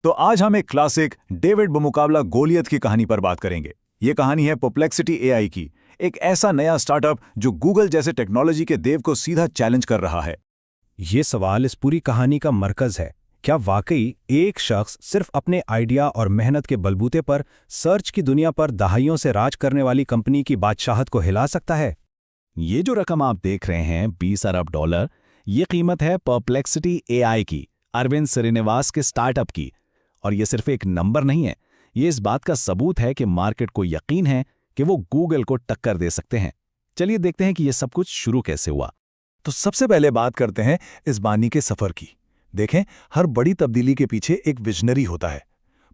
तो आज हम एक क्लासिक डेविड बमुकाबला गोलियत की कहानी पर बात करेंगे। ये कहानी है परप्लेक्सिटी एआई की, एक ऐसा नया स्टार्टअप जो गूगल जैसे टेक्नोलॉजी के देव को सीधा चैलेंज कर रहा है। ये सवाल इस पूरी कहानी का मरकज है। क्या वाकई एक शख्स सिर्फ अपने आइडिया और मेहनत के बलबूते पर सर्च की दुनिया पर दहाइयों से राज करने वाली कंपनी की बादशाहत को हिला सकता है? ये जो रकम आप देख रहे हैं, $20 अरब, ये कीमत है परप्लेक्सिटी एआई की, अरविंद श्रीनिवास के स्टार्टअप की। और ये सिर्फ एक नंबर नहीं है, ये इस बात का सबूत है कि मार्केट को यकीन है कि वो गूगल को टक्कर दे सकते हैं। चलिए देखते हैं कि ये सब कुछ शुरू कैसे हुआ। तो सबसे पहले बात करते हैं इस बानी के सफर की। देखें, हर बड़ी तब्दीली के पीछे एक विजनरी होता है।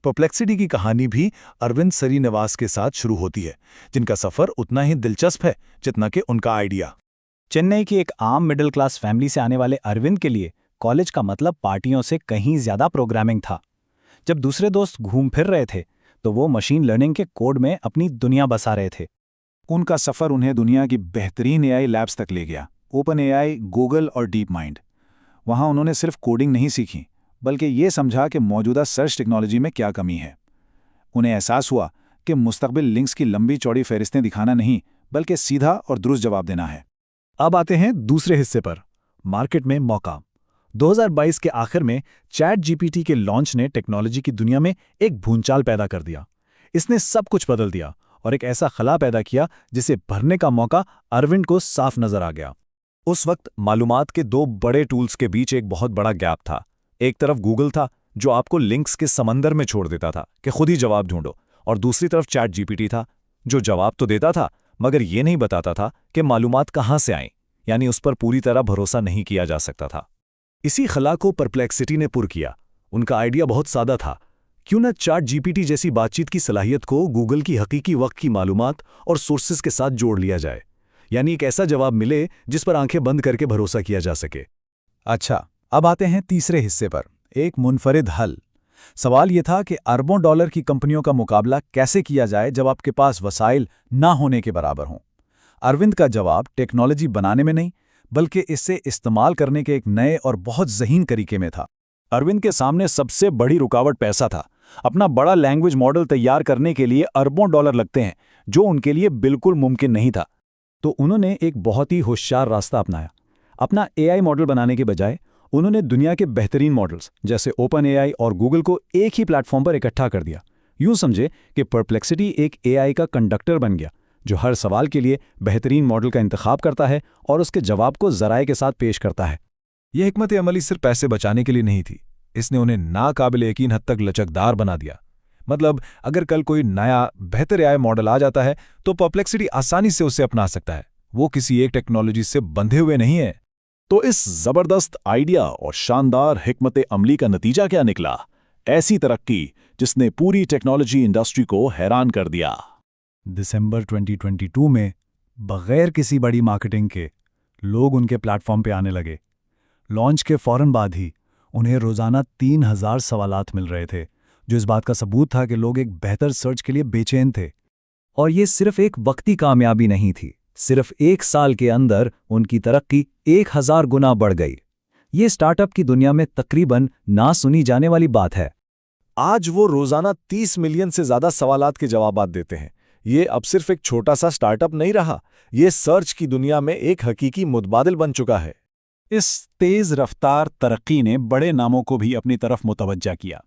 परप्लेक्सिटी की कहानी भी अरविंद श्रीनिवास के साथ शुरू होती है, जिनका सफर उतना ही दिलचस्प है जितना कि उनका आइडिया। चेन्नई की एक आम मिडिल क्लास फैमिली से आने वाले अरविंद के लिए कॉलेज का मतलब पार्टियों से कहीं ज्यादा प्रोग्रामिंग था। जब दूसरे दोस्त घूम फिर रहे थे तो वो मशीन लर्निंग के कोड में अपनी दुनिया बसा रहे थे। उनका सफर उन्हें दुनिया की बेहतरीन एआई लैब्स तक ले गया, ओपन एआई, गूगल और डीप माइंड। वहां उन्होंने सिर्फ कोडिंग नहीं सीखी, बल्कि ये समझा कि मौजूदा सर्च टेक्नोलॉजी में क्या कमी है। उन्हें एहसास हुआ कि मुस्तकबिल लिंक्स की लंबी चौड़ी फहरिस्तें दिखाना नहीं, बल्कि सीधा और दुरुस्त जवाब देना है। अब आते हैं दूसरे हिस्से पर, मार्केट में मौका। 2022 के आखिर में चैट जीपीटी के लॉन्च ने टेक्नोलॉजी की दुनिया में एक भूंचाल पैदा कर दिया। इसने सब कुछ बदल दिया और एक ऐसा खला पैदा किया जिसे भरने का मौका अरविंद को साफ नजर आ गया। उस वक्त मालूमात के दो बड़े टूल्स के बीच एक बहुत बड़ा गैप था। एक तरफ गूगल था, जो आपको लिंक्स के समंदर में छोड़ देता था कि खुद ही जवाब ढूंढो, और दूसरी तरफ चैट जीपीटी था, जो जवाब तो देता था मगर ये नहीं बताता था कि मालूमात कहाँ से आईं, यानी उस पर पूरी तरह भरोसा नहीं किया जा सकता था। इसी खला को परप्लेक्सिटी ने पुर किया। उनका आइडिया बहुत सादा था, क्यों न चैट जीपीटी जैसी बातचीत की सलाहियत को गूगल की हकीकी वक्त की मालूमात और सोर्सेस के साथ जोड़ लिया जाए, यानी एक ऐसा जवाब मिले जिस पर आंखें बंद करके भरोसा किया जा सके। अच्छा, अब आते हैं तीसरे हिस्से पर, एक मुनफरिद हल। सवाल यह था कि अरबों डॉलर की कंपनियों का मुकाबला कैसे किया जाए जब आपके पास वसाइल ना होने के बराबर हों। अरविंद का जवाब टेक्नोलॉजी बनाने में नहीं, बल्कि इससे इस्तेमाल करने के एक नए और बहुत ज़हीन तरीके में था। अरविंद के सामने सबसे बड़ी रुकावट पैसा था। अपना बड़ा लैंग्वेज मॉडल तैयार करने के लिए अरबों डॉलर लगते हैं, जो उनके लिए बिल्कुल मुमकिन नहीं था। तो उन्होंने एक बहुत ही होशियार रास्ता अपनाया। अपना एआई मॉडल बनाने के बजाय उन्होंने दुनिया के बेहतरीन मॉडल्स जैसे ओपन एआई और गूगल को एक ही प्लेटफॉर्म पर इकट्ठा कर दिया। यूं समझे कि परप्लेक्सिटी एक एआई का कंडक्टर बन गया, जो हर सवाल के लिए बेहतरीन मॉडल का इंतखाब करता है और उसके जवाब को ज़राए के साथ पेश करता है। यह हिकमत अमली सिर्फ पैसे बचाने के लिए नहीं थी, इसने उन्हें नाकाबिल यकीन हद तक लचकदार बना दिया। मतलब अगर कल कोई नया बेहतर एआई मॉडल आ जाता है तो परप्लेक्सिटी आसानी से उसे अपना सकता है। वो किसी एक टेक्नोलॉजी से बंधे हुए नहीं है। तो इस जबरदस्त आइडिया और शानदार हिकमत अमली का नतीजा क्या निकला? ऐसी तरक्की जिसने पूरी टेक्नोलॉजी इंडस्ट्री को हैरान कर दिया। दिसंबर 2022 में बगैर किसी बड़ी मार्केटिंग के लोग उनके प्लेटफॉर्म पे आने लगे। लॉन्च के फौरन बाद ही उन्हें रोज़ाना 3000 सवालात मिल रहे थे, जो इस बात का सबूत था कि लोग एक बेहतर सर्च के लिए बेचैन थे। और ये सिर्फ एक वक्ती कामयाबी नहीं थी, सिर्फ 1 साल के अंदर उनकी तरक्की 1000 गुना बढ़ गई। ये स्टार्टअप की दुनिया में तकरीबन ना सुनी जाने वाली बात है। आज वो रोजाना 30 मिलियन से ज्यादा सवालात के जवाबात देते हैं। ये अब सिर्फ एक छोटा सा स्टार्टअप नहीं रहा, ये सर्च की दुनिया में एक हकीकी मुतबादिल बन चुका है। इस तेज रफ्तार तरक्की ने बड़े नामों को भी अपनी तरफ मुतवज्जा किया।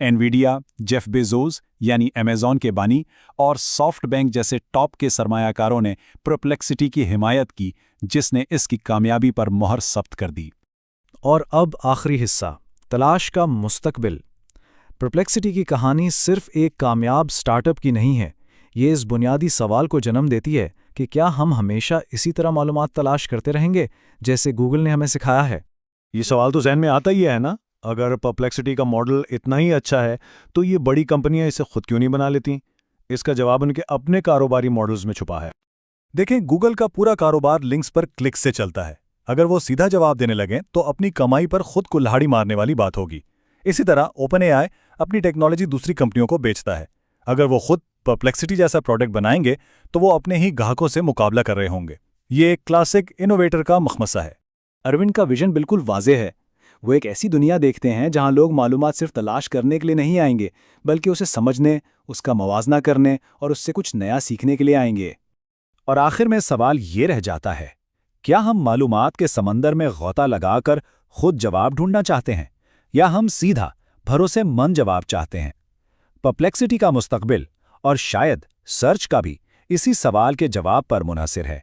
एनवीडिया, जेफ बेजोस यानी अमेज़न के बानी और सॉफ्टबैंक जैसे टॉप के सरमायाकारों ने परप्लेक्सिटी की हिमायत की, जिसने इसकी कामयाबी पर मोहर सब्त कर दी। और अब आखिरी हिस्सा, तलाश का मुस्तकबिल। परप्लेक्सिटी की कहानी सिर्फ एक कामयाब स्टार्टअप की नहीं है, ये इस बुनियादी सवाल को जन्म देती है कि क्या हम हमेशा इसी तरह मालूमात तलाश करते रहेंगे जैसे गूगल ने हमें सिखाया है। ये सवाल तो ज़हन में आता ही है ना, अगर परप्लेक्सिटी का मॉडल इतना ही अच्छा है तो ये बड़ी कंपनियां इसे खुद क्यों नहीं बना लेती? इसका जवाब उनके अपने कारोबारी मॉडल्स में छुपा है। देखें, गूगल का पूरा कारोबार लिंक्स पर क्लिक से चलता है। अगर वो सीधा जवाब देने लगें तो अपनी कमाई पर खुद कुल्हाड़ी मारने वाली बात होगी। इसी तरह ओपन एआई अपनी टेक्नोलॉजी दूसरी कंपनियों को बेचता है। अगर वो खुद परप्लेक्सिटी जैसा प्रोडक्ट बनाएंगे तो वो अपने ही ग्राहकों से मुकाबला कर रहे होंगे। ये एक क्लासिक इनोवेटर का मखमसा है। अरविंद का विजन बिल्कुल वाज़ेह है। वो एक ऐसी दुनिया देखते हैं जहां लोग मालूमात सिर्फ तलाश करने के लिए नहीं आएंगे, बल्कि उसे समझने, उसका मवाजना करने और उससे कुछ नया सीखने के लिए आएंगे। और आखिर में सवाल ये रह जाता है, क्या हम मालूमात के समंदर में गौता लगाकर खुद जवाब ढूंढना चाहते हैं, या हम सीधा भरोसेमंद जवाब चाहते हैं? परप्लेक्सिटी का मुस्तकबिल, और शायद सर्च का भी, इसी सवाल के जवाब पर मुनहसिर है।